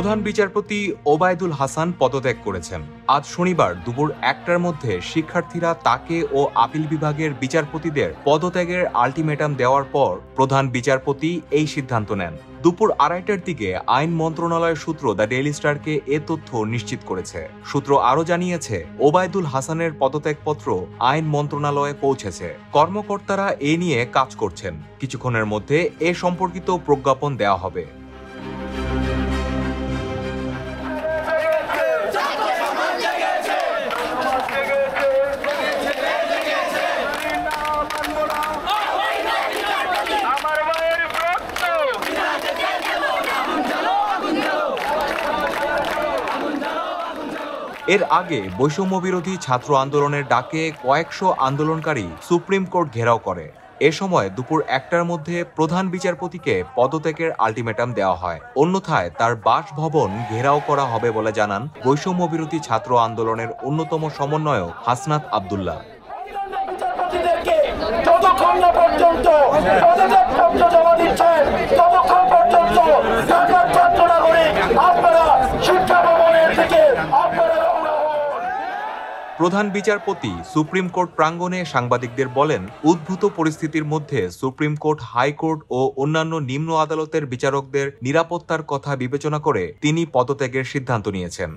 প্রধান বিচারপতি ওবায়দুল হাসান পদত্যাগ করেছেন। আজ শনিবার দুপুর ১টার মধ্যে শিক্ষার্থীরা তাকে ও আপিল বিভাগের বিচারপতিদের পদত্যাগের আলটিমেটাম দেওয়ার পর প্রধান বিচারপতি এই সিদ্ধান্ত নেন। দুপুর ২:৩০টার দিকে আইন মন্ত্রণালয়ের সূত্র দ্য ডেইলি স্টারকে এ তথ্য নিশ্চিত করেছে। সূত্র আরও জানিয়েছে, ওবায়দুল হাসানের পদত্যাগপত্র আইন মন্ত্রণালয়ে পৌঁছেছে। কর্মকর্তারা এ নিয়ে কাজ করছেন। কিছুক্ষণের মধ্যে এ সম্পর্কিত প্রজ্ঞাপন দেওয়া হবে। এর আগে বৈষম্য বিরোধী ছাত্র আন্দোলনের ডাকে কয়েকশো আন্দোলনকারী সুপ্রিম কোর্ট ঘেরাও করে। এ সময় দুপুর ১টার মধ্যে প্রধান বিচারপতিকে পদত্যাগের আলটিমেটাম দেওয়া হয়। অন্যথায় তার বাসভবন ঘেরাও করা হবে বলে জানান বৈষম্য বিরোধী ছাত্র আন্দোলনের অন্যতম সমন্বয়ক হাসনাত আব্দুল্লাহ। প্রধান বিচারপতি সুপ্রিম কোর্ট প্রাঙ্গণে সাংবাদিকদের বলেন, উদ্ভূত পরিস্থিতির মধ্যে সুপ্রিম কোর্ট, হাইকোর্ট ও অন্যান্য নিম্ন আদালতের বিচারকদের নিরাপত্তার কথা বিবেচনা করে তিনি পদত্যাগের সিদ্ধান্ত নিয়েছেন।